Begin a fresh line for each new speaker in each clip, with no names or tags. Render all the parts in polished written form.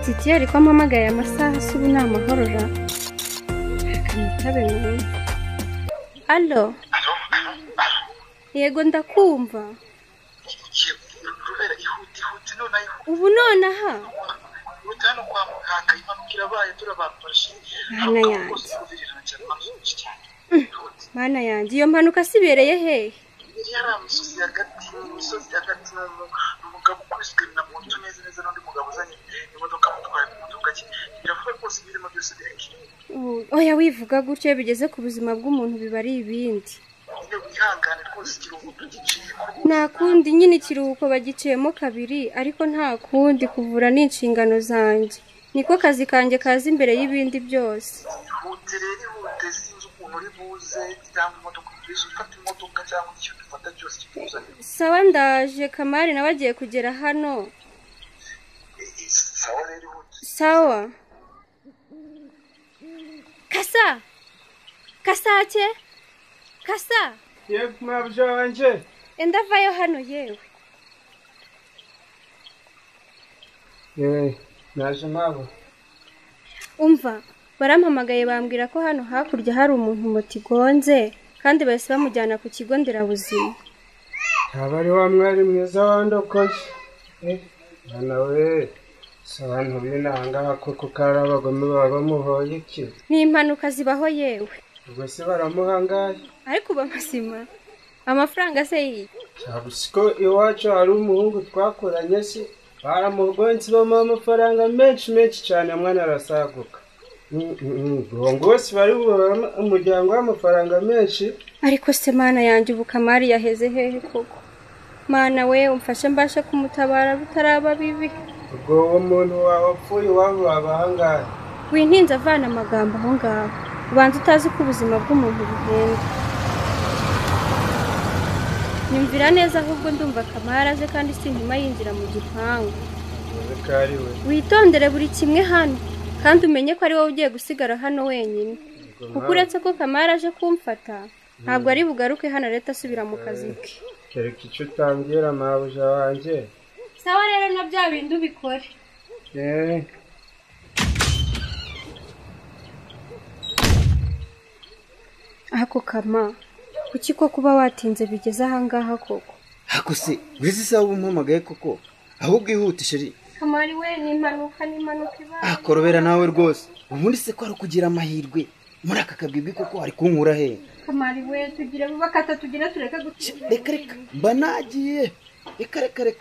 Titiyari ko mpamagaye amasaha ubu ni amahorora akamutabe n'ubu. Allo yego ndakumva. Ubu nonaha
utano kwa muganga imanukira baye turabafashe.
Mana yanjye iyo mpanuka sibereye hehe?
Yaramusozi hagati n'umugabo ukwiswe na moto neza n'undi mugabo uzanye imodoka mutwaye imodoka ki biravuga rwose birimo byose bireke.
Oya wivuga gutyo bigeze ku buzima bw'umuntu biba ari ibindi.
Wihangane rwose ikiruhuko giciye.
Nta kundi nyine ikiruhuko bagiciyemo kabiri ariko nta kundi kuvura n'inshingano zanjye. Niko kazi kanjye kaza imbere y'ibindi byose.
Ihute sinzi ukuntu uri buze cyangwa imodoka ufata imodoka cyangwa ikintu ufata cyose kikuzanye.
Sawa ndaje Kamari nawe agiye kugera hano.
Sawa rero ihute.
Sawa. Kasake? Kasa?
Yego mabyo wanje.
Enda vayo hano yewe.
Naje mabo.
Umva, barampamagaye bambwira ko hano hakurya hari umuntu motigonze kandi bahise bamujyana ku kigo nderabuzima.
Abari wa mwari mwiza wandokoje. Nawe abantu binanga kuko karabagome babamuhoye iki.
Ni impanuka zibaho yewe.
Ubwo se baramuhangaye.
Ariko bamasima. Amafaranga se yi.
Cyabusiko iwacu hari umuhungu twakoranye se baramugonze bama amafaranga menshi cyane mwana arasaguka. Bongose bari umuryango w'amafaranga menshi.
Ariko se mana yanjye ubu Kamari yaheze hehe koko? Mana we umfashe mbashe kumutabara bitaraba bibi.
Ubwo uwo muntu wapfuye wabahangaye.
Wintinze avana amagambo aho ngaho. Ubanza utazi ko ubuzima bw'umuntu buhenda. Nyumvira neza ahubwo ndumva Kamari aje kandi sinkuma yinjira mu gipangu. Witondere buri kimwe hano kandi umenye ko ari wowe ugiye gusigara hano wenyine. Kuko uretse ko Kamari aje kumfata ntabwo ari bugaruke hano leta asubira mu kazi ke.
Kereka icyo utambwira mabuja wanje.
Sawa rero na bya bindi ubikore. Ako Kama kuki ko kuba watinze bigeze aha ngaha koko?
Ako se wizi sawa umpamagaye koko ahubwo ihutishe.
Kamari we ni impanuka iba.
Korobera nawe rwose ubundi se ko ari kugira amahirwe muri aka kabwibwi koko ari kunkura he.
Kamari we tugire bakata tugire tureka gutya.
Reka mba nagiye reka.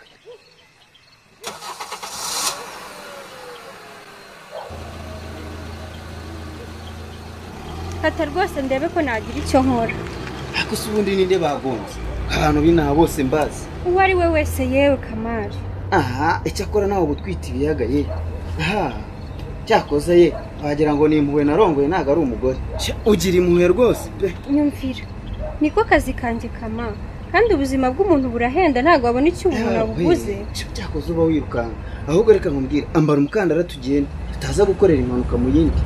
Kata rwose ndebe ko nagira icyo nkora.
Ako se ubundi ninde bagonze abantu binaha bose mbazi.
Uwo ari we wese yewe Kamari.
Aha icyakora nawe gutwita ibiyaga ye. Cyakoze ye wagira ngo ni impuhwe narongoye ntago ari umugore. Ugira impuhwe rwose pe.
Nyumvira niko kazi kanjye Kama kandi ubuzima bw'umuntu burahenda ntago wabona icyo umuntu abuguze.
Cyakoze uba wirukanga ahubwo reka nkubwire ambara umukandara tugende tutaza gukorera impanuka mu yindi.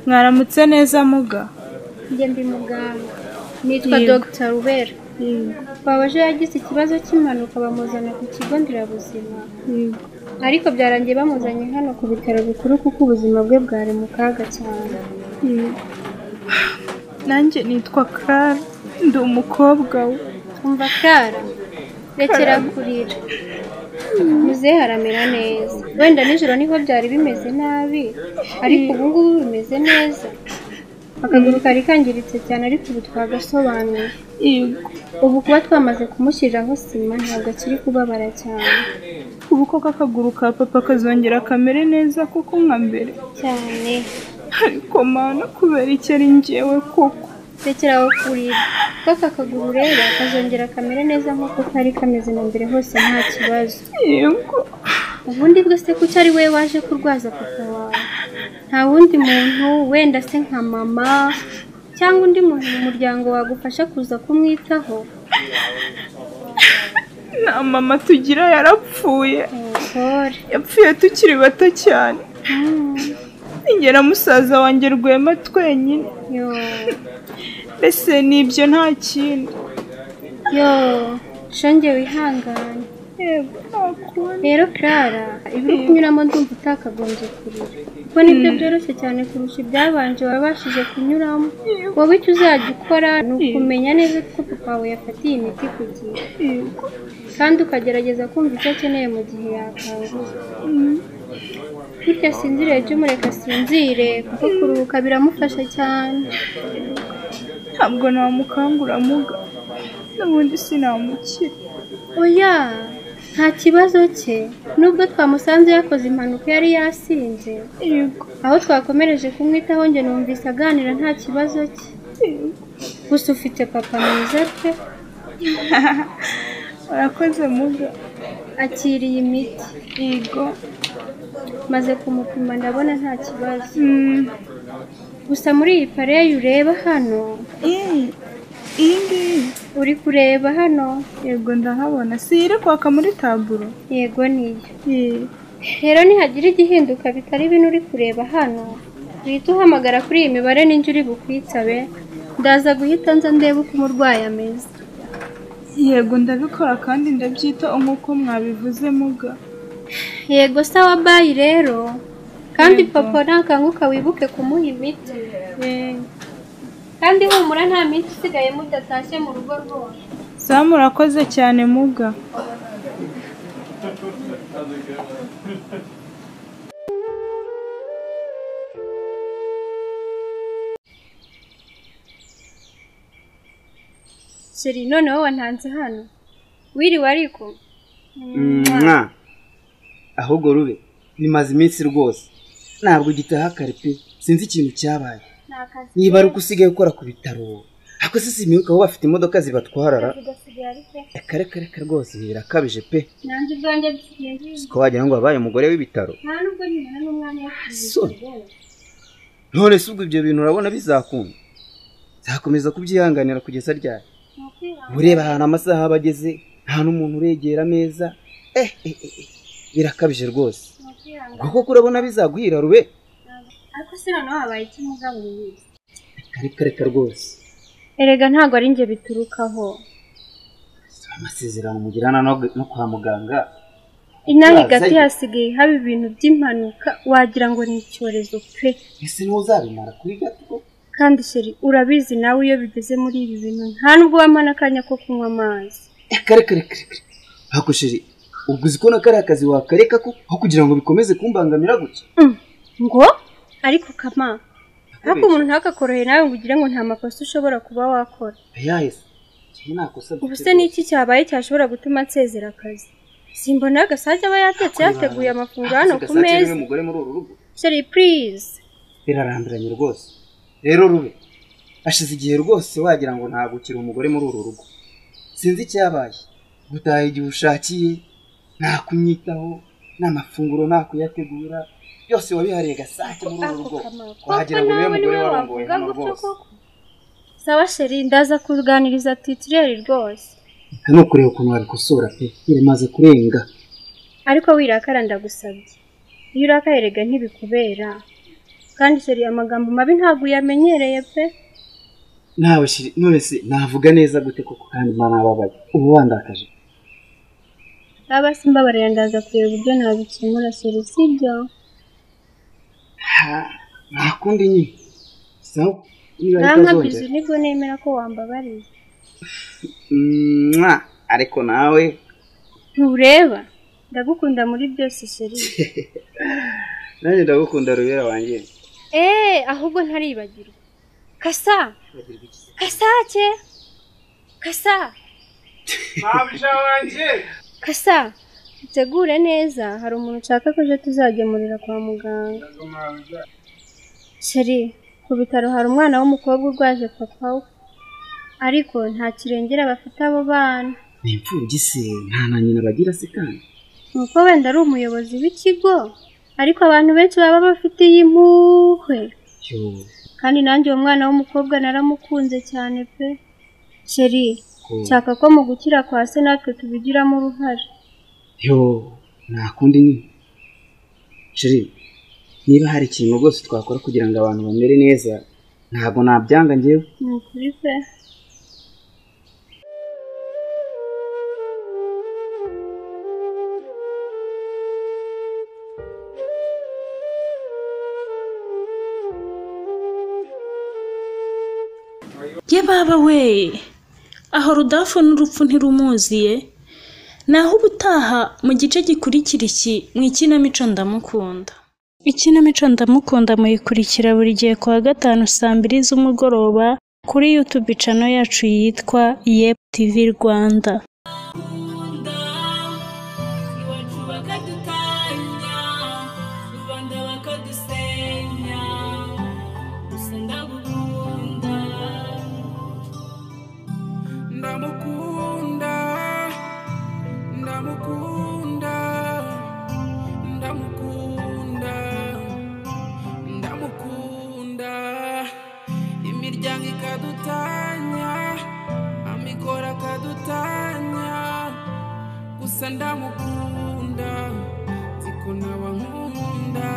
Mwaramutse neza muga.
Njye ndi muganga. Nitwa Dr. Rubera. Babaje yagize ikibazo cy'impanuka bamuzana ku kigo nderabuzima. Ariko byarangiye bamuzanye hano ku bitaro bikuru kuko ubuzima bwe bwari mu kaga cyane.
Nanjye nitwa Clara ndi umukobwa we.
Umva Clara rekera kurira. Muzehe haramera neza. Wenda nijoro niho byari bimeze nabi ariko ubu ngubu bimeze neza. Akaguru kari kangiritse cyane ariko ubu twagasobanuye. Ubu kuba twamaze kumushyiriraho sima ntabwo akiri kubabara cyane.
Ubu koko akaguru ka papa kazongera kamere neza kuko nka mbere
cyane.
Ariko mana kubera iki ari njyewe koko.
Rekera aho kurira. Koko akaguru rero kazongera kamere neza nk'uko kari kameze na mbere hose nta kibazo.
Yego.
Ubundi bwose kuki ari we waje kurwaza papa wawe? nta wundi muntu wenda se nka mama cyangwa undi muntu mu muryango wagufasha kuza kumwitaho?
nta mama tugira, yarapfuye.
Pole.
Yapfuye tukiri bato cyane. Njye na musaza wanjye Rwema twenyine.
Yo.
Mbese nibyo nta kindi.
Yo, shonge wihangane.
Yego, ntakundi.
Rero Clara, ibiri kunyuramo ndumva utakagombye kurira. Kuko nibyo byoroshye cyane kurusha ibyabanje wabashije kunyuramo. Wowe icyo uzajya ukora ni ukumenya neza ko papa wawe yafatiye imiti ku gihe. Kandi ukagerageza kumva icyo akeneye mu gihe yakanguye. Bityo asinzire jya umureka asinzire kuko kuruhuka biramufasha cyane.
Ntabwo namukangura muga, n'ubundi sinamukira.
Oya, nta kibazo cye. Nubwo twamusanze yakoze impanuka yari yasinze, aho twakomereje kumwitaho njye numvise aganira nta kibazo cye. Gusa ufite papa mwiza pe.
Urakoze muga.
Akiriye imiti.
Yego.
Maze kumupima ndabona nta kibazo. Gusa muri iyi pareyi ureba hano,
iyi ngiyi
uri kureba hano?
Yego ndahabona. Si iri kwaka muri taburo?
Yego niyo. Rero nihagira igihinduka bitari bino uri kureba hano, uhita uhamagara kuri iyi mibare n'injye uri bukwitabe, ndaza guhita nza ndebe uko umurwayi ameze.
Yego ndabikora kandi ndabyitaho nk'uko mwabivuze muga.
Yego sawa bayi rero. Kandi papa nakanguka wibuke kumuha imiti. Kandi humura nta miti isigaye mudatashye mu rugo rwose.
Sawa murakoze cyane muga.
Sheri noneho wantanze hano. Wiriwe ariko?
Ahubwo Rube nimaze iminsi rwose ntabwo gitaha kare pe, sinzi ikintu cyabaye. Niba ari uko usigaye ukora ku bitaro, ako se simibuka aho bafite imodoka zibatwarara. Reka rwose birakabije pe.
Nanjye ubwanjye bisigaye.
Ko wagira ngo wabaye umugore w'ibitaro.
Nta nubwo nyina n'umwana
none se ubwo ibyo bintu urabona bizakunda? Zakomeza kubyihanganira kugeza ryari? Ureba ahantu amasaha abageze nta n'umuntu uregera ameza. Birakabije rwose. Kuko urabona bizaguhira Rube.
Ariko se noneho habaye iki mugabo mwiza?
Reka rwose.
Erega ntabwo ari njye biturukaho.
Amasezerano mugirana no kwa muganga.
Inaha gati hasigaye haba ibintu by'impanuka wagira ngo ni icyorezo pe.
Ese ntuzabimara kuri gato?
Kandi Sheri urabizi nawe iyo bigeze muri ibi bintu nta nubwo wamana akanya ko kunywa amazi.
Reka. Hako Sheri, ubwo uzi ko nakari akazi wakareka ko aho kugira ngo bikomeze kumbangamira gutya?
Ngo ariko kama ariko umuntu ntakakorohe nawe ngo ugire ngo nta makosa ushobora kuba wakora.
Yahise nakosa.
Ubu se niki cyabaye cyashobora gutuma nsezera akazi? Simbona agasajya aba yatetse yateguye amafunguro hano ku meza. Sheri please.
Birarambiranye rwose. Rero Rube ashize igihe rwose wagira ngo ntabwo ukiri umugore muri uru rugo. Sinzi icyabaye. Gutaha igihe ushakiye, nta kunyitaho, n'amafunguro nta kuyategura, byose wabihariye gasake muri uru rugo. Wagira ngo niwe mugore warongoye hano rwose.
Sawa Sheri ndaza kuganiriza titireri rwose.
Hano kureba ukuntu wabikosora pe, biramaze kurenga.
Ariko wirakara ndagusabye. Iyo urakaye rega ntibikubera. Kandi Sheri amagambo mabi ntabwo yamenyereye pe.
Nawe Sheri none se navuga neza gute koko kandi mana ababaye. Ubu wandakaje.
Aba simbabarira ndaza kureba uburyo nabikemura Sheri sibyo.
Nakundi nyine. Sawa.
Nangabije nibwo nemera ko wambabariye.
Ariko nawe
ntureba ndagukunda muri byose Sheri.
Nanjye ndagukunda Rubera wanjye.
Ahubwo ntaribagirwa. Kasa. Kasake. Kasa.
Mabisha wanjye.
Kasa. Utegure neza hari umuntu ushaka ko je tuzagemurira kwa muganga. Sheri ku bitaro hari umwana w'umukobwa urwaje papa we. Ariko nta kirengera bafite abo bana.
Ni imfubyi se nta na nyina bagira se kandi.
Nuko wenda ari umuyobozi w'ikigo ariko abantu benshi baba bafitiye impuhwe kandi nanjye uwo mwana w'umukobwa naramukunze cyane pe sheri nshaka ko mu gukira kwa se natwe tubigiramo uruhare
nta kundi nyine sheri niba hari ikintu rwose twakora kugira ngo abantu bamere neza ntabwo nabyanga njyewe
ni ukuri pe
ye baba we aho rudafu n'urupfu ntirumuziye naho ubutaha mu gice gikurikira iki mu ikinamico ndamukunda. Ikinamico ndamukunda muyikurikira buri gihe kuwa gatanu saa 2 z'umugoroba kuri YouTube channel yacu yitwa Yep TV Rwanda.
Imiryango ikadutanya, amikoro akadutanya, gusa ndamukunda, nziko nawe ankunda.